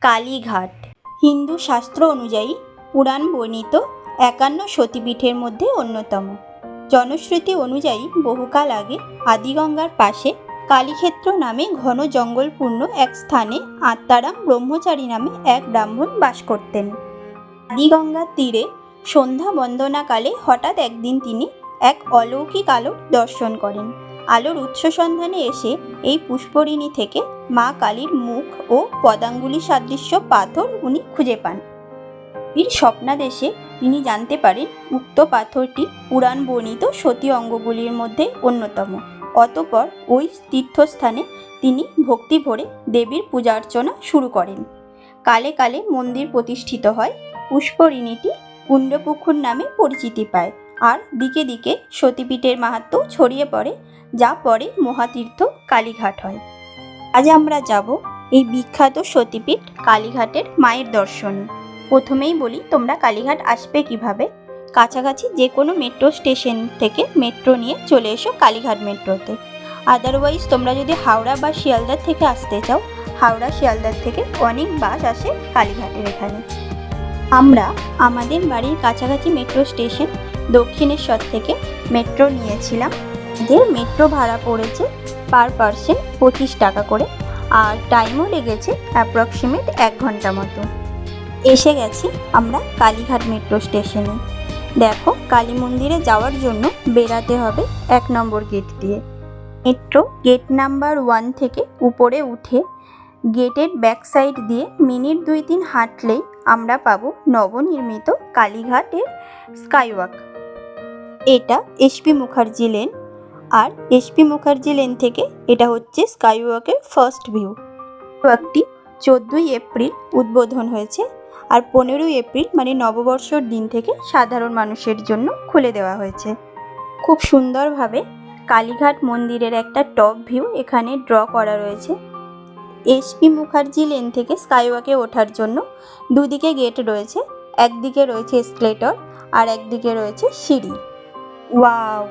কালীঘাট হিন্দু শাস্ত্র অনুযায়ী পুরাণ বর্ণিত ৫১ সতীপীঠের মধ্যে অন্যতম। জনশ্রুতি অনুযায়ী বহুকাল আগে আদিগঙ্গার পাশে কালীক্ষেত্র নামে ঘন জঙ্গলপূর্ণ এক স্থানে আত্মারাম ব্রহ্মচারী নামে এক ব্রাহ্মণ বাস করতেন। আদিগঙ্গার তীরে সন্ধ্যা বন্দনাকালে হঠাৎ একদিন তিনি এক অলৌকিক আলোর দর্শন করেন। আলোর উৎস সন্ধানে এসে এই পুষ্করিণী থেকে মা কালীর মুখ ও পদাঙ্গুলি সাদৃশ্য পাথর উনি খুঁজে পান। বীর স্বপ্নাদেশে তিনি জানতে পারেন উক্ত পাথরটি পুরাণ বর্ণিত সতী অঙ্গগুলির মধ্যে অন্যতম। অতঃপর ওই তীর্থস্থানে তিনি ভক্তি ভরে দেবীর পূজা অর্চনা শুরু করেন। কালে কালে মন্দির প্রতিষ্ঠিত হয়। পুষ্করিণীটি কুণ্ডপুকুর নামে পরিচিতি পায় আর দিকে দিকে সতীপীঠের মাহাত্ম্য ছড়িয়ে পড়ে, যা পরে মহাতীর্থ কালীঘাট হয়। আজ আমরা যাব এই বিখ্যাত সতীপীঠ কালীঘাটের মায়ের দর্শনে। প্রথমেই বলি, তোমরা কালীঘাট আসবে কিভাবে। কাছাকাছি যে কোনো মেট্রো স্টেশন থেকে মেট্রো নিয়ে চলে এসো কালীঘাট মেট্রোতে। আদারওয়াইজ তোমরা যদি হাওড়া বা শিয়ালদার থেকে আসতে চাও, হাওড়া শিয়ালদার থেকে অনেক বাস আসে কালীঘাটের এখানে। আমরা আমাদের বাড়ির কাছাকাছি মেট্রো স্টেশন দক্ষিণেশ্বর থেকে মেট্রো নিয়েছিলাম। এদের মেট্রো ভাড়া পড়েছে পার পার্সন 25 টাকা করে, আর টাইমও লেগেছে অ্যাপ্রক্সিমেট 1 ঘন্টা মতো। এসে গেছি আমরা কালীঘাট মেট্রো স্টেশনে। দেখো, কালী মন্দিরে যাওয়ার জন্য বেরাতে হবে 1 নম্বর গেট দিয়ে। মেট্রো গেট নাম্বার 1 থেকে উপরে উঠে গেটের ব্যাক সাইড দিয়ে মিনিট 2-3 হাঁটলেই আমরা পাবো নবনির্মিত কালীঘাটের স্কাইওয়াক। এটা এসপি মুখার্জি লেন, আর এসপি মুখার্জি লেন থেকে এটা হচ্ছে স্কাইওয়াকের ফার্স্ট ভিউ। স্কাইওয়াকটি 14ই এপ্রিল উদ্বোধন হয়েছে, আর 15ই এপ্রিল মানে নববর্ষর দিন থেকে সাধারণ মানুষের জন্য খুলে দেওয়া হয়েছে। খুব সুন্দরভাবে কালীঘাট মন্দিরের একটা টপ ভিউ এখানে ড্র করা রয়েছে। এসপি মুখার্জি লেন থেকে স্কাইওয়াকে ওঠার জন্য দুদিকে গেট রয়েছে। একদিকে রয়েছে এসকেলেটর আর একদিকে রয়েছে সিঁড়ি। ওয়াও,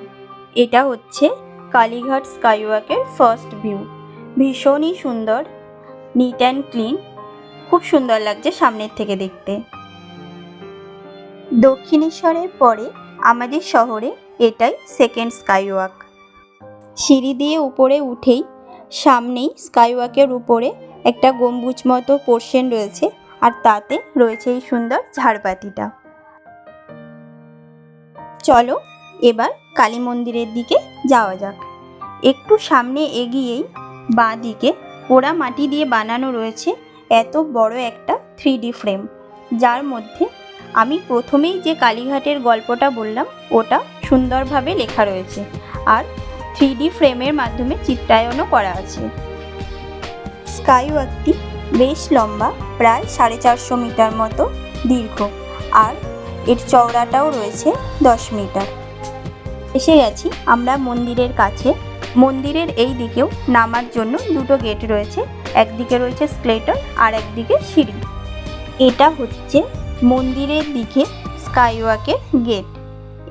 এটা হচ্ছে কালীঘাট স্কাইওয়াকের ফার্স্ট ভিউ। ভীষণই সুন্দর, নিট অ্যান্ড ক্লিন, খুব সুন্দর লাগছে সামনের থেকে দেখতে। দক্ষিণেশ্বরের পরে আমাদের শহরে এটাই সেকেন্ড স্কাইওয়াক। সিঁড়ি দিয়ে উপরে উঠেই সামনেই স্কাইওয়াকের উপরে একটা গম্বুজ মতো পোর্শন রয়েছে, আর তাতে রয়েছে এই সুন্দর ঝাড়বাতিটা। চলো এবার কালী মন্দিরের দিকে যাওয়া যাক। একটু সামনে এগিয়েই বাঁ দিকে পোড়া মাটি দিয়ে বানানো রয়েছে এত বড় একটা 3D ফ্রেম, যার মধ্যে আমি প্রথমেই যে কালীঘাটের গল্পটা বললাম ওটা সুন্দরভাবে লেখা রয়েছে, আর 3D ফ্রেমের মাধ্যমে চিত্রায়নও করা আছে। স্কাইওয়াকটি বেশ লম্বা, প্রায় 450 মিটার মতো দীর্ঘ, আর এর চওড়াটাও রয়েছে 10 মিটার। এসে গেছি আমরা মন্দিরের কাছে। মন্দিরের এই দিকেও নামার জন্য দুটো গেট রয়েছে, একদিকে রয়েছে এসকেলেটর আর একদিকে সিঁড়ি। এটা হচ্ছে মন্দিরের দিকে স্কাইওয়াকের গেট।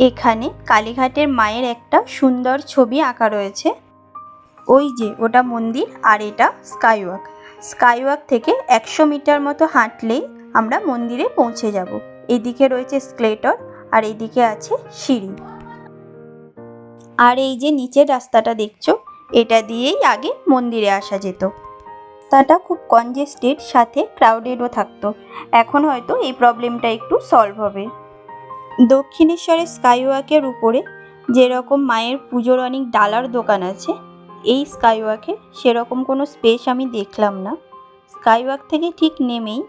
এখানে কালীঘাটের মায়ের একটা সুন্দর ছবি আঁকা রয়েছে। ওই যে ওটা মন্দির আর এটা স্কাইওয়াক। স্কাইওয়াক থেকে 100 মিটার মতো হাঁটলেই আমরা মন্দিরে পৌঁছে যাব। এদিকে রয়েছে এসকেলেটর আর এইদিকে আছে সিঁড়ি। আর এই যে নিচের রাস্তাটা দেখছো, এটা দিয়েই আগে মন্দিরে আসা যেত। রাস্তাটা খুব কনজেস্টেড, সাথে ক্রাউডেডও থাকতো। এখন হয়তো এই প্রবলেমটা একটু সলভ হবে। দক্ষিণেশ্বরের স্কাইওয়াকের উপরে যেরকম মায়ের পুজোর অনেক ডালার দোকান আছে, এই স্কাইওয়াকে সেরকম কোনো স্পেস আমি দেখলাম না। স্কাইওয়াক থেকে ঠিক নেমেই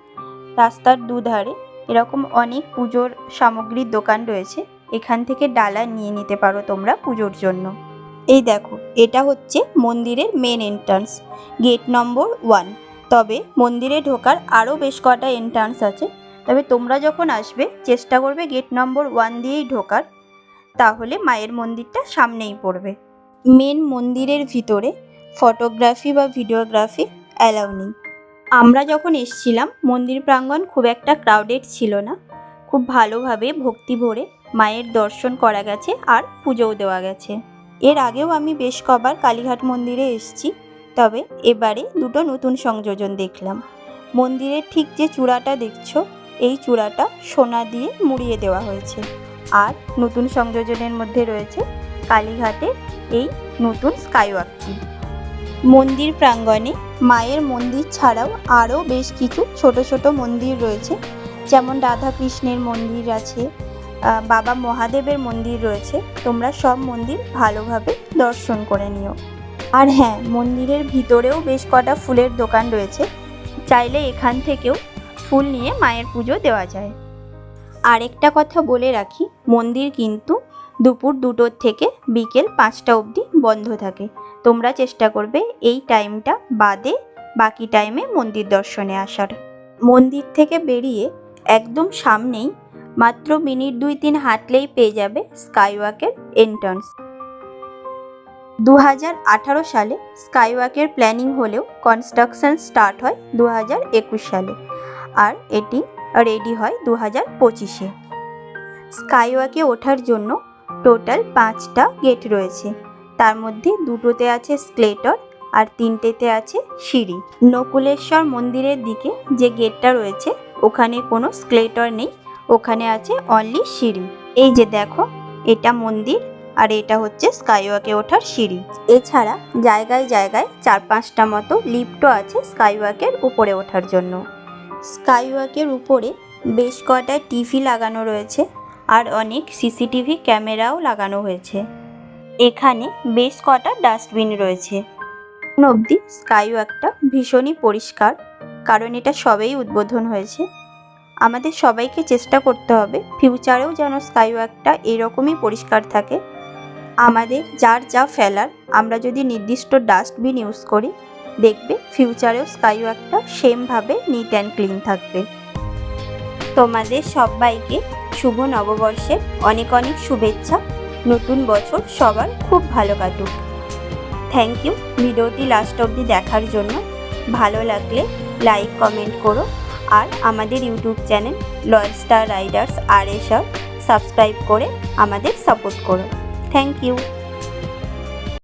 রাস্তার দুধারে এরকম অনেক পুজোর সামগ্রীর দোকান রয়েছে। এখান থেকে ডালা নিয়ে নিতে পারো তোমরা পুজোর জন্য। এই দেখো, এটা হচ্ছে মন্দিরের মেন এন্ট্রান্স, গেট নম্বর 1। তবে মন্দিরে ঢোকার আরও বেশ কটা এন্ট্রান্স আছে, তবে তোমরা যখন আসবে চেষ্টা করবে গেট নম্বর 1 দিয়েই ঢোকার, তাহলে মায়ের মন্দিরটা সামনেই পড়বে। মেন মন্দিরের ভিতরে ফটোগ্রাফি বা ভিডিওগ্রাফি অ্যালাউ নেই। আমরা যখন এসছিলাম মন্দির প্রাঙ্গণ খুব একটা ক্রাউডেড ছিল না। খুব ভালোভাবে ভক্তি ভরে মায়ের দর্শন করা গেছে আর পুজোও দেওয়া গেছে। এর আগেও আমি বেশ কবার কালীঘাট মন্দিরে এসেছি, তবে এবারে দুটো নতুন সংযোজন দেখলাম। মন্দিরের ঠিক যে চূড়াটা দেখছো, এই চূড়াটা সোনা দিয়ে মুড়িয়ে দেওয়া হয়েছে। আর নতুন সংযোজনের মধ্যে রয়েছে কালীঘাটের এই নতুন স্কাইওয়াকটি। মন্দির প্রাঙ্গণে মায়ের মন্দির ছাড়াও আরও বেশ কিছু ছোট ছোট মন্দির রয়েছে, যেমন রাধাকৃষ্ণের মন্দির আছে, বাবা মহাদেবের মন্দির রয়েছে। তোমরা সব মন্দির ভালোভাবে দর্শন করে নিও। আর হ্যাঁ, মন্দিরের ভিতরেও বেশ কটা ফুলের দোকান রয়েছে, চাইলে এখান থেকেও ফুল নিয়ে মায়ের পুজো দেওয়া যায়। আরেকটা কথা বলে রাখি, মন্দির কিন্তু দুপুর 2টো থেকে বিকেল 5টা অবধি বন্ধ থাকে। তোমরা চেষ্টা করবে এই টাইমটা বাদে বাকি টাইমে মন্দির দর্শনে আসার। মন্দির থেকে বেরিয়ে একদম সামনেই মাত্র মিনিট 2-3 হাঁটলেই পেয়ে যাবে স্কাইওয়াকের এন্ট্রান্স। 2018 সালে স্কাইওয়াকের প্ল্যানিং হলেও কনস্ট্রাকশন স্টার্ট হয় 2021 সালে, আর এটি রেডি হয় 2025-এ। স্কাইওয়াকে ওঠার জন্য টোটাল 5টা গেট রয়েছে, তার মধ্যে 2টোতে আছে স্কেলেটর আর 3টেতে আছে সিঁড়ি। নকুলেশ্বর মন্দিরের দিকে যে গেটটা রয়েছে ওখানে কোনো স্কেলেটর নেই, ওখানে আছে অনলি সিঁড়ি। এই যে দেখো, এটা মন্দির আর এটা হচ্ছে স্কাইওয়াকে ওঠার সিঁড়ি। এছাড়া জায়গায় জায়গায় 4-5টা মতো লিফটও আছে স্কাইওয়াকের উপরে ওঠার জন্য। স্কাইওয়াকের উপরে বেশ কটা টিভি লাগানো রয়েছে আর অনেক সিসিটিভি ক্যামেরাও লাগানো হয়েছে। এখানে বেশ কটা ডাস্টবিন রয়েছে। এখন অবধি স্কাইওয়াকটা ভীষণই পরিষ্কার, কারণ এটা সবেই উদ্বোধন হয়েছে। আমাদের সবাইকে চেষ্টা করতে হবে ফিউচারেও যেন স্কাইওয়াকটা এরকমই পরিষ্কার থাকে। আমাদের যার যা ফেলার আমরা যদি নির্দিষ্ট ডাস্টবিন ইউজ করি, দেখবে ফিউচারেও স্কাইওয়াকটা সেমভাবে নিট অ্যান্ড ক্লিন থাকবে। তোমাদের সবাইকে শুভ নববর্ষের অনেক অনেক শুভেচ্ছা। নতুন বছর সবার খুব ভালো কাটুক। থ্যাংক ইউ ভিডিওটি লাস্ট অবধি দেখার জন্য। ভালো লাগলে লাইক কমেন্ট করো, আর আমাদের YouTube channel Loyal Star Riders RSR subscribe করে আমাদের সাপোর্ট করো। Thank you.